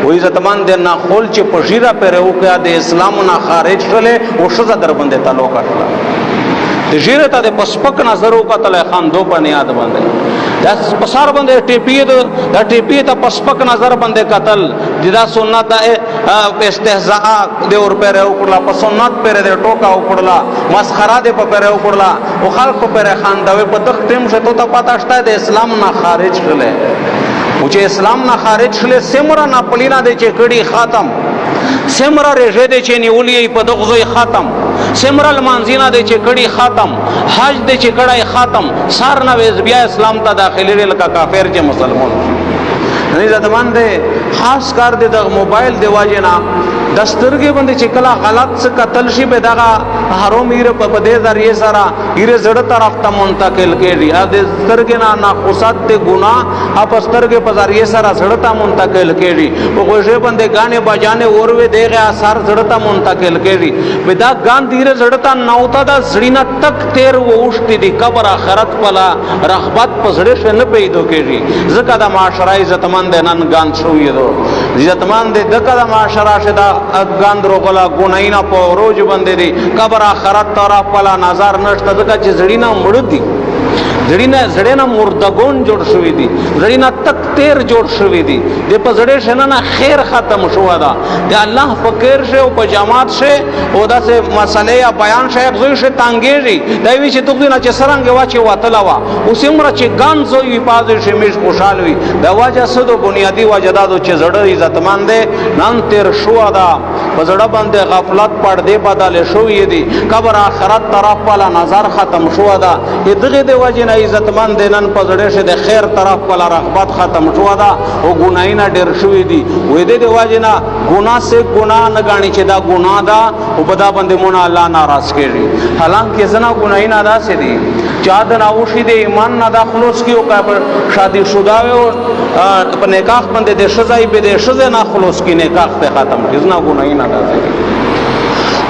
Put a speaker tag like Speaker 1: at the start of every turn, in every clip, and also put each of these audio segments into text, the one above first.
Speaker 1: و عزتمند نه خول چې په ژیره پرې وکړه د اسلام نه خارج شولې او ښځه در باندې تعلق کړله د ژیره ته د پسپک نظر وکتل خان دو په نیاد باندې د پسار باندې ټیپی ته پسپک نظر باندې قتل دا سنت استهزاء د اور پر وکړه په سنت پر د ټوکا وکړه مسخره د پر وکړه او خلق پر خان دوی په تخ ټیم شته ته پاتہ شته د اسلام نه خارج کړي او چې اسلام نه خارج شله سمره نه پلینا د چې کړي ختم سمره رژه د چې نیولې په دغه ختم سمرل مانزینا د چې کړي ختم حج د چې کړي ختم سار نه وز بیا اسلام ته داخلي لکه کافر چې مسلمان نه ځدمان دې خاص کار د موبایل دی واجنا دسترګې باندې چې کله غلط څه قتل شي به دغه حرام ایر په دې ذریعہ سره ایر زړه طرف ته منتقل کېږي ا دې سترګې نه خصات ته ګناه اپ سترګې په ذریعہ سره زړه ته منتقل کېږي په غوږه باندې غانې بجانه اوروي دغه اثر زړه ته منتقل کېږي بدا غان دیر زړه ته نوتا د زړینا تک تیر وښتې دي قبر اخرت پلا رغبت په زړه شه نه پیدا کېږي ځکه د معاشره عزتمند نن غان شوې دو عزتمند دغه د معاشره شدا غان دروغلا ګوناینا په روز باندې دي قبر اخرت طرف پلا نظر نشته ځکه چې زړینا مړ دي زړینا مردگون جوړ شوی دي زړینا تک تیر جوړ شوی دي د په زړې شنه نه خیر ختم شو دا د الله فقیر شه او په جماعت شه او داسې مسلې یا بیان شه زوی شه تانګېږي دا وی چې دوی نه چې سرنګ واچي وتلا وا او سیمره چې ګان زوی پازې شه مش خوشاله وي دا واجه سدو بنیادی وجدادو چې زړه عزتمند نن تیر شو دا په زړه باندې غفلت پردې بدل شوې دي قبر آخرت طرف والا نظر ختم شو دا دغه دی وجه عزتمند نن په زړه شه د خیر طرف والا رغبت ختم شو دا او ګناینه ډېر شوې دي وې دې دی وجه نه ګناه سے ګناه نه غاڼي چې دا ګناه دا او په دا باندې مونږ الله ناراض کړي حالانکه زنا ګناینه ادا سي دي چا د ناوشي د ایمان نه داخلوس کیو کا شادي شودا و په نکاح باندې د شزای به د شزه نه خلاص کی نکاح ته ختم زنا ګناینه ادا سي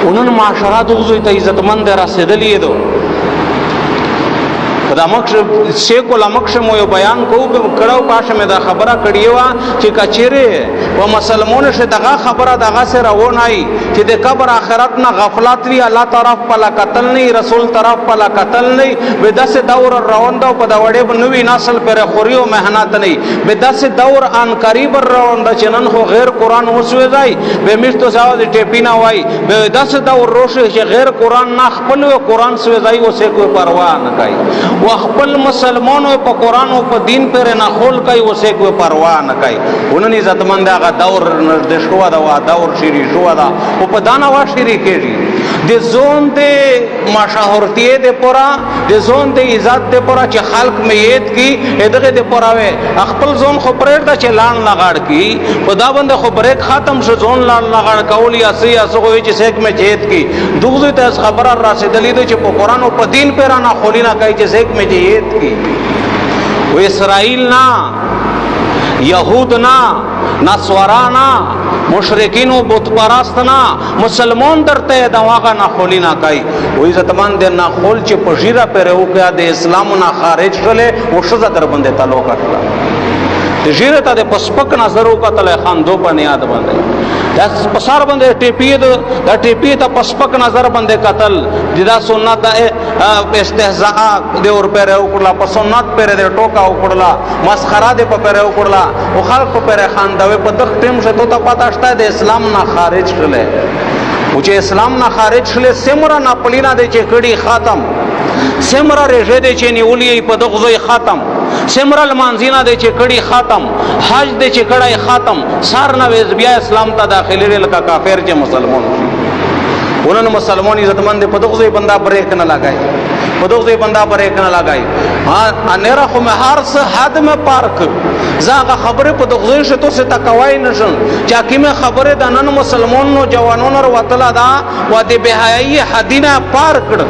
Speaker 1: اونن معاشره دغه ته عزتمند رسیدلې دو دا مخه شیخ الامکش مو یو بیان کړو پاشه مې دا خبره کړی و چې کچېره و مسلمانانو شه دغه خبره دغه سره ونای چې د قبر آخرت نه غفلت وی الله طرف پلا قتل نه رسول طرف پلا قتل نه بداسه دور روان دا په دا وړې بنوي نسل پر خوريو مهنت نه بداسه دور ان قریب روان دا چنن خو غیر قران وسوي ځای به مشتو ساو د ټیپینا وای بداسه دور روشه چې غیر قران نه خپل قران سوي ځای وسه کوئی پروا نه کوي وخپل مسلمانو په قران او په دین پر نه خول کوي وسه کوئی پروا نه کوي ونني عزتمند هغه دور نږدې شو دا دور شری شو دا او په دانا وا شری کېږي د زون د مشهورتي د پورا د زون د عزت د پورا چې خلق میت کی دغه د پوراوي خپل زون خو پرېړ د چلان لغاړ کی په دا باندې خو بریک ختم شو زون لان لغاړ کول یا سیا سو چې سیک می جیت کی دغه ته خبر راسیدلې چې په قران او په دین پر نه خولینا کوي چې سیک می جیت کی و اسرائیل نا یهود نا نصارانا مشرکین و بت پرست نا مسلمان درته دواغه نه خولینا کوي و عزتمند نه خول چې په ژیره پر وکړه د اسلام نه خارج شله او شزه در باندې تعلق کړل د ژیره ته د پسپک نظر وکتل خان دو په نیاد باندې د پسار باندې ټیپی ته پسپک نظر باندې قتل دا سنت استهزاء د اور پر وکړه په سنت پر د ټوکا وکړه مسخره د پر وکړه او خلق پر خان دوی په تخ ټیم شته ته پاتہ شته د اسلام نه خارج شله او چې اسلام نه خارج شله سمره نه پلینا د چې کړي ختم سمره رژه د چې نیولې په دغه ختم سمرل مانزینا د چې کړي ختم حج د چې کړي ختم سار نه وز بیا اسلام ته داخلي لکه کافر چې مسلمان ونن مسلمان عزتمند په دغه بندا بریک نه لګای په دغه بندا بریک نه لګای ها انره خو هر څه حد میں پارک زاغه خبره په دغه شته څه تکوای نشم چا کیمه خبره د نن مسلمانانو جوانونو وتلا دا و د بهایي حدینه پار کړ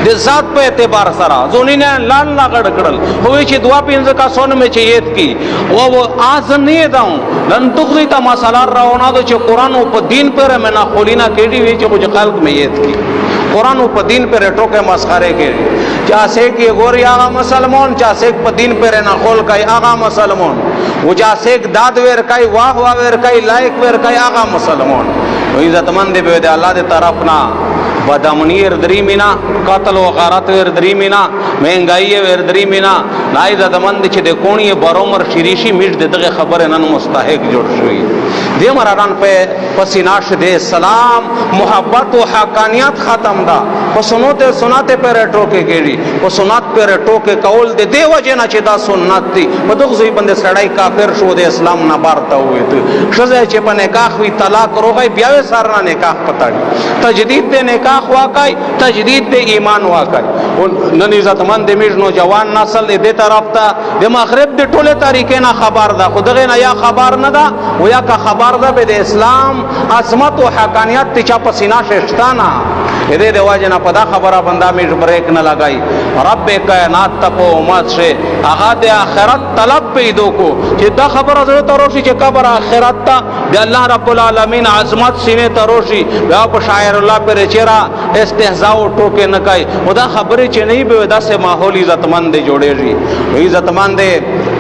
Speaker 1: د ذات په اعتبار سره زونینه لال لغړ کړل هوې چې دوا پینځه کا سون میں چیت کی او آز نه داو لن تخری تا مسالار راونا دو چې قران او په دین پر منا خولینا کېډی وی چې خلق میں یت کی قران او په دین پر ټوکه مسخره کړي چاسے کی گوری آغا مسلمان چاسے پا دین پر نخول کئی آغا مسلمان و چاسے داد ویر کئی واہ واہ ویر کئی لائک ویر کئی آغا مسلمان و عزت مند بیوید اللہ دے طرفنا بدامنی دریمینا قتل و غارت ور دریمینا مہنگائی ور دریمینا نائزت مند چھ دے کونی برومر شریشی مش دے دغه خبر نن مستحق جوړ شوی دے مراران پہ پسیناش دے سلام محبت و حقانیت ختم دا پسنوتے سناتے پر ٹوکے گیری پسنات پر ٹوکے کول دے دے وجہ نہ چدا سنت دی بدغ زوی بندے سڑائی کافر شو دے اسلام نہ بارتا ہوئے تو شزے چ پنے نکاح ہوئی طلاق رو گئی بیاوے سارنا نکاح پتاڑی تجدید دے نکاح واقعی تجدید دے ایمان واقعی نن عزت مند میج نوجوان نسل دے طرف تا دے مغرب دے ټوله طریقې نه خبر دا خدغه نه یا خبر نه دا و یا کا خبر دا به د اسلام عظمت او حقانیت ته چا پسینا ششتانا دې د واجنه پدا خبره بندا میج بریک نه لگائی رب کائنات تپو امت سے هغه د آخرت طلب پیدا کو چې دا خبره زړه تروشي چې قبر آخرت تا د الله رب العالمین عظمت سینې تروشي بیا په شاعر الله پر چیرې استهزاء او ټوکې نه کوي خدا خبره چې نه به داسې ماحول عزتمند جوړېږي عزتمند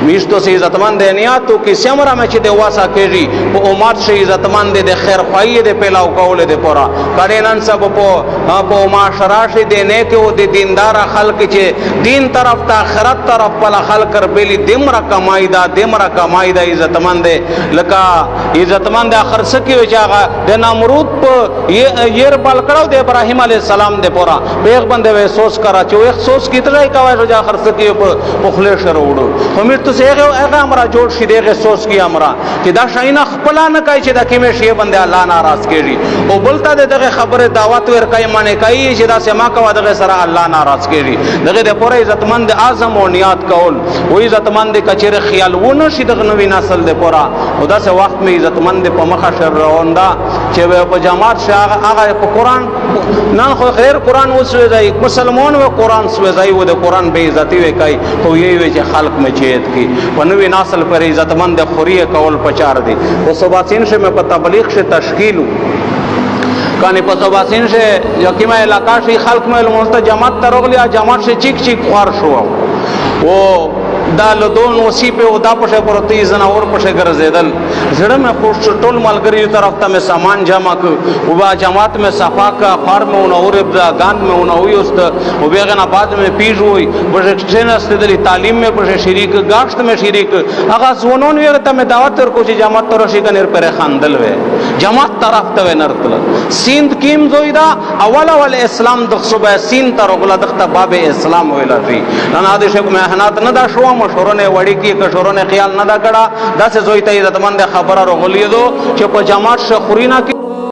Speaker 1: میشتو سے عزتمند نیاتو کی سمرا میں چھ دے واسا کیجی په امت سے عزتمند دے خیر پائی دے پلاو کول دے پورا کڑے نن سب په معاشرہ سے دے نیک او دے دیندار خلق چھ دین طرف تا آخرت طرف پلا خلق کر بیلی دمرا کمائی دا عزتمند لکا عزتمند آخر سکی ہو جاگا دے نمرود پا یہ پلکڑاو دے ابراہیم علیہ السلام دے پورا بیغ بندے وے سوس کرا چو ایک سوس کی ترائی کوائی ہو جا آخر سکی ہو پخلے شروڑو خمیر تو سے ایغه امرا جوړ شي دغه سوچ کی امرا چې دا شاینه خپل نه کوي چې دا کیمه شی بنده الله ناراض کیږي او بلتا دغه خبره دعوت ور کوي معنی کوي چې دا سما کا دغه سره الله ناراض کیږي دغه د پوره عزتمند اعظم او نیات کول او عزتمند کچره خیال ونه شي دغه نوې نسل د پورا او دا سه وخت می عزتمند په مخه شر رواندا چې په جماعت شاه هغه په قران نن خو خیر قران وسوي ځای مسلمان و قران سوي ځای و د قران بے عزتی وی کوي خو یې وی چې خلق میں چیت کی پنوی ناسل پر عزتمند خوری کول پچار دی وہ صوباسین سے میں تبلیغ سے تشکیل ہوں کانی په صوباسین سے یقیمہ علاقہ سے خلق میں المست جماعت ترغلیا جماعت سے چیک چیک خوار شو وہ دا لدون وسی په ودا پشه پرتی زنا اور پشه ګرځیدل زړه مې خوش ټول ملګری طرف ته مې سامان جمع ک او با جماعت میں صفا کا فارم او اور ابدا گاند میں او یوست او بیغنا بعد میں پیج ہوئی بشین استدلی تعلیم میں پشه شریک گاشت میں شریک هغه زونون وی ته مې دعوت ور کو چې جماعت تر شي کنر پر خاندل وې جماعت طرف ته نرتل سیند کیم زویدا اول اسلام د صبح سیند تر غلا دغه باب اسلام ویلا فی نن آدیش کو مهنات نه دا شو مشوروں نے وڑی کی کشوروں نے خیال نہ دا کڑا دا سے زوی ته عزتمند خبر اور غلیدو چې په جماعت شخورینا